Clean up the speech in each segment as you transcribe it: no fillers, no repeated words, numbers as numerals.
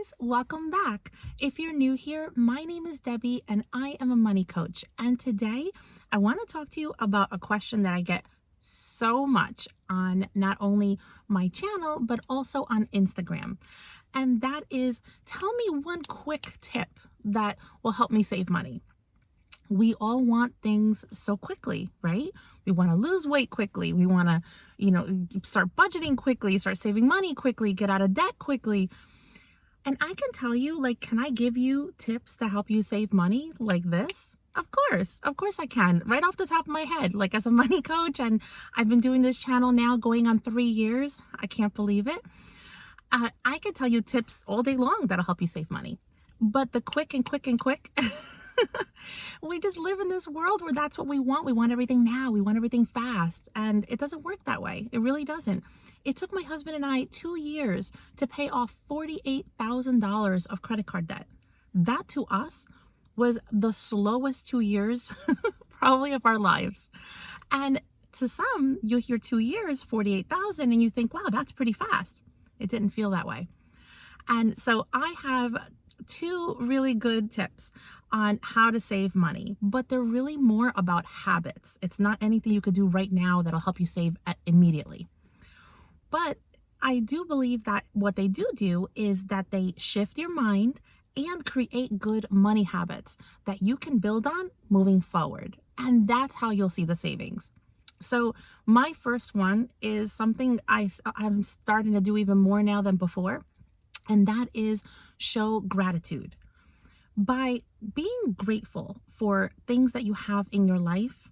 guys, welcome back. If you're new here, my name is Debbie and I am a money coach. And today I want to talk to you about a question that I get so much on not only my channel, but also on Instagram. And that is, tell me one quick tip that will help me save money. We all want things so quickly, right? We want to lose weight quickly. We want to, start budgeting quickly, start saving money quickly, get out of debt quickly. And I can tell you, can I give you tips to help you save money like this? Of course I can. Right off the top of my head, as a money coach, and I've been doing this channel now going on 3 years. I can't believe it. I can tell you tips all day long that'll help you save money. But the quick, we just live in this world where that's what we want. We want everything now. We want everything fast. And it doesn't work that way. It really doesn't. It took my husband and I 2 years to pay off $48,000 of credit card debt. That to us was the slowest 2 years probably of our lives. And to some, you hear 2 years, 48,000, and you think, wow, that's pretty fast. It didn't feel that way. And so I have 2 really good tips on how to save money, but they're really more about habits. It's not anything you could do right now that'll help you save immediately. But I do believe that what they do is that they shift your mind and create good money habits that you can build on moving forward. And that's how you'll see the savings. So my first one is something I'm starting to do even more now than before, and that is show gratitude. By being grateful for things that you have in your life,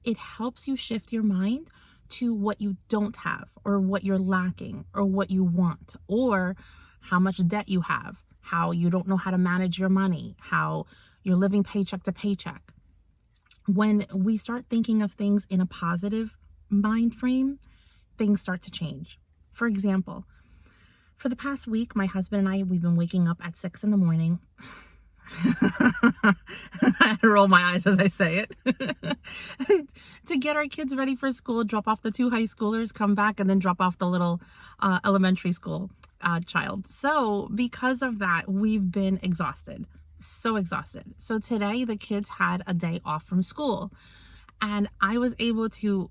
it helps you shift your mind to what you don't have, or what you're lacking, or what you want, or how much debt you have, how you don't know how to manage your money, how you're living paycheck to paycheck. When we start thinking of things in a positive mind frame, things start to change. For example, for the past week, my husband and I, we've been waking up at 6 in the morning. I roll my eyes as I say it. To get our kids ready for school, drop off the 2 high schoolers, come back, and then drop off the little elementary school child. So because of that, we've been exhausted. So exhausted. So today the kids had a day off from school, and I was able to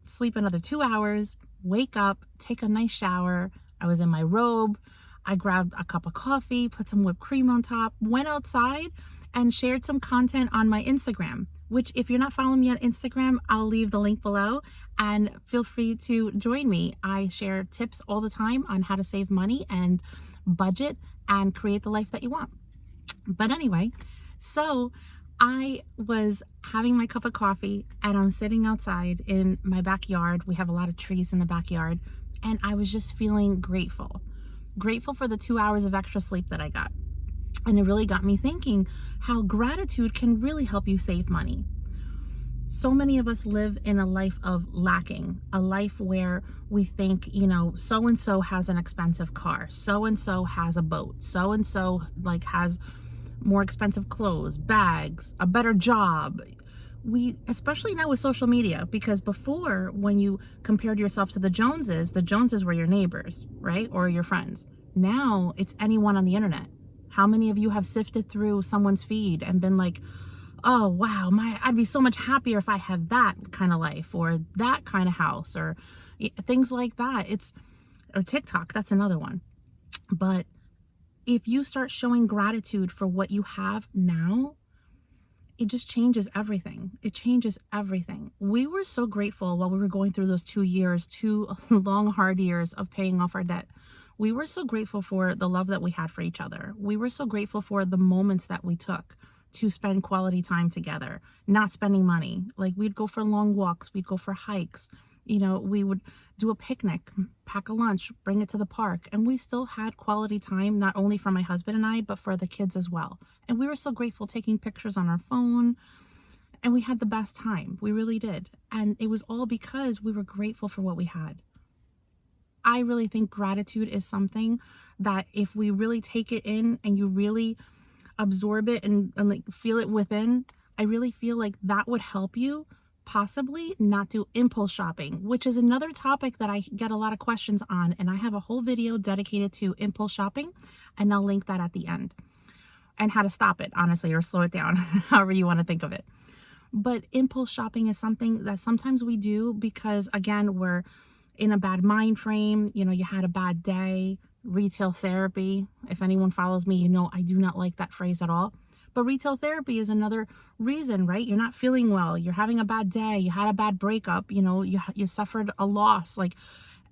sleep another 2 hours, wake up, take a nice shower. I was in my robe. I grabbed a cup of coffee, put some whipped cream on top, went outside and shared some content on my Instagram, which if you're not following me on Instagram, I'll leave the link below and feel free to join me. I share tips all the time on how to save money and budget and create the life that you want. But anyway, so I was having my cup of coffee and I'm sitting outside in my backyard. We have a lot of trees in the backyard, and I was just feeling grateful for the 2 hours of extra sleep that I got. And it really got me thinking how gratitude can really help you save money. So many of us live in a life of lacking, a life where we think, so-and-so has an expensive car, so-and-so has a boat, so-and-so has more expensive clothes, bags, a better job. Especially now with social media, because before, when you compared yourself to the Joneses were your neighbors, right? Or your friends. Now it's anyone on the internet. How many of you have sifted through someone's feed and been like, oh wow, I'd be so much happier if I had that kind of life, or that kind of house, or things like that. Or TikTok, that's another one. But if you start showing gratitude for what you have now, it just changes everything. It changes everything. We were so grateful while we were going through those 2 years, 2 long, hard years of paying off our debt. We were so grateful for the love that we had for each other. We were so grateful for the moments that we took to spend quality time together, not spending money. We'd go for long walks, we'd go for hikes. We would do a picnic, pack a lunch, bring it to the park, and we still had quality time, not only for my husband and I, but for the kids as well. And we were so grateful, taking pictures on our phone, and we had the best time. We really did. And it was all because we were grateful for what we had. I really think gratitude is something that if we really take it in and you really absorb it and feel it within, I really feel like that would help you possibly not do impulse shopping, which is another topic that I get a lot of questions on. And I have a whole video dedicated to impulse shopping, and I'll link that at the end, and how to stop it, honestly, or slow it down, however you want to think of it. But impulse shopping is something that sometimes we do because, again, we're in a bad mind frame. You know, you had a bad day. Retail therapy. If anyone follows me, you know I do not like that phrase at all. But retail therapy is another reason, right? You're not feeling well. You're having a bad day. You had a bad breakup. You know, you suffered a loss. Like,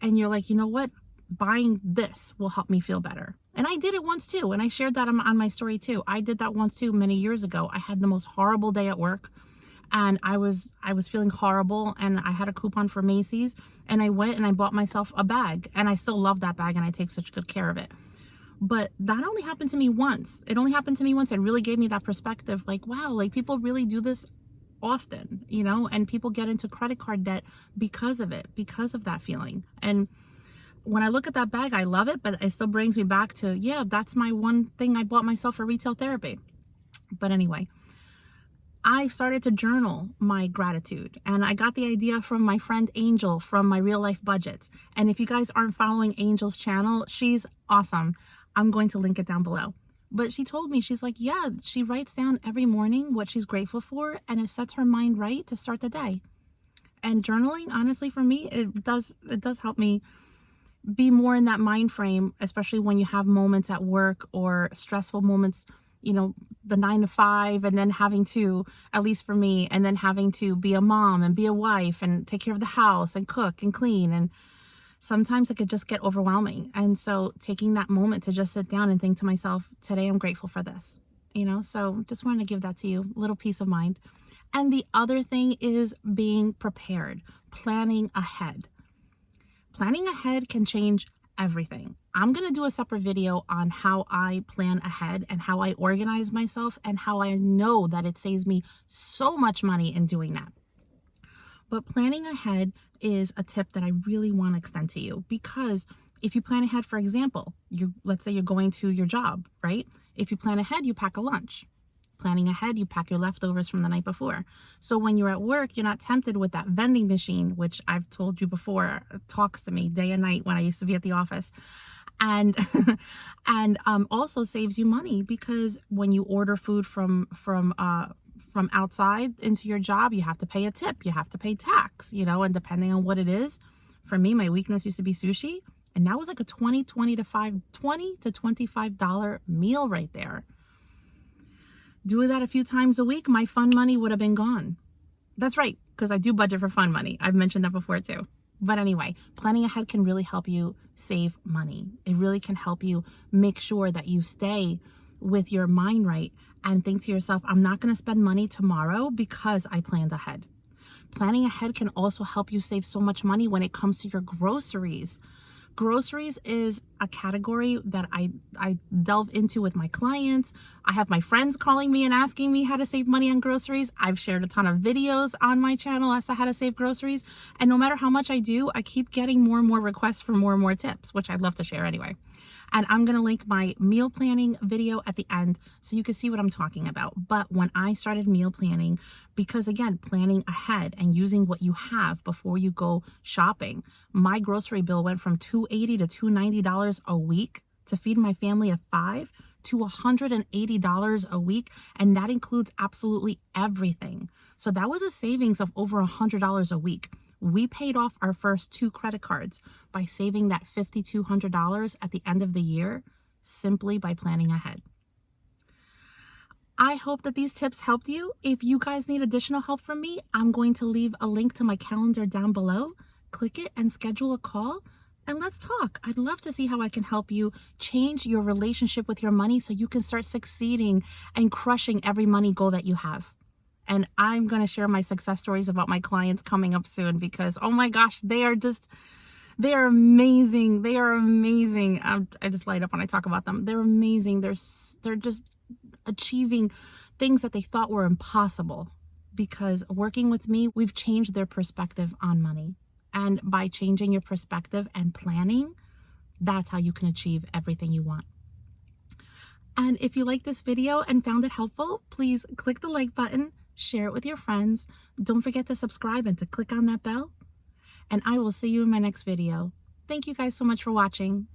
and you're like, you know what? Buying this will help me feel better. And I did it once too. And I shared that on my story too. I did that once too many years ago. I had the most horrible day at work, and I was feeling horrible, and I had a coupon for Macy's, and I went and I bought myself a bag, and I still love that bag and I take such good care of it. But that only happened to me once. It only happened to me once. It really gave me that perspective, like, wow, like people really do this often, you know, and people get into credit card debt because of it, because of that feeling. And when I look at that bag, I love it, but it still brings me back to, yeah, that's my one thing I bought myself for retail therapy. But anyway, I started to journal my gratitude, and I got the idea from my friend Angel from my Real Life Budgets. And if you guys aren't following Angel's channel, she's awesome. I'm going to link it down below. But she told me, she's like, yeah, she writes down every morning what she's grateful for, and it sets her mind right to start the day. And journaling, honestly, for me, it does help me be more in that mind frame, especially when you have moments at work or stressful moments, you know, the 9 to 5, and then having to, at least for me, and then having to be a mom and be a wife and take care of the house and cook and clean. And sometimes it could just get overwhelming. And so taking that moment to just sit down and think to myself, today I'm grateful for this, you know, so just wanted to give that to you, a little peace of mind. And the other thing is being prepared, planning ahead. Planning ahead can change everything. I'm going to do a separate video on how I plan ahead and how I organize myself and how I know that it saves me so much money in doing that. But planning ahead is a tip that I really want to extend to you, because if you plan ahead, for example, let's say you're going to your job, right? If you plan ahead, you pack a lunch. Planning ahead, you pack your leftovers from the night before. So when you're at work, you're not tempted with that vending machine, which I've told you before, talks to me day and night when I used to be at the office. And also saves you money, because when you order food from outside into your job, you have to pay a tip, you have to pay tax, you know, and depending on what it is. For me, my weakness used to be sushi, and that was like a $20 to $25 meal right there. Do that a few times a week, my fun money would have been gone. That's right, because I do budget for fun money. I've mentioned that before too. But anyway, planning ahead can really help you save money. It really can help you make sure that you stay with your mind right and think to yourself, I'm not going to spend money tomorrow because I planned ahead. Planning ahead can also help you save so much money when it comes to your groceries. Groceries is a category that I delve into with my clients. I have my friends calling me and asking me how to save money on groceries. I've shared a ton of videos on my channel as to how to save groceries. And no matter how much I do, I keep getting more and more requests for more and more tips, which I'd love to share anyway. And I'm going to link my meal planning video at the end so you can see what I'm talking about. But when I started meal planning, because again, planning ahead and using what you have before you go shopping, my grocery bill went from $280 to $290 a week to feed my family of 5 to $180 a week. And that includes absolutely everything. So that was a savings of over $100 a week. We paid off our first 2 credit cards by saving that $5,200 at the end of the year simply by planning ahead. I hope that these tips helped you. If you guys need additional help from me, I'm going to leave a link to my calendar down below. Click it and schedule a call and let's talk. I'd love to see how I can help you change your relationship with your money so you can start succeeding and crushing every money goal that you have. And I'm going to share my success stories about my clients coming up soon, because, oh my gosh, they are amazing. They are amazing. I just light up when I talk about them. They're amazing. They're just achieving things that they thought were impossible, because working with me, we've changed their perspective on money. And by changing your perspective and planning, that's how you can achieve everything you want. And if you like this video and found it helpful, please click the like button, share it with your friends. Don't forget to subscribe and to click on that bell. And I will see you in my next video. Thank you guys so much for watching.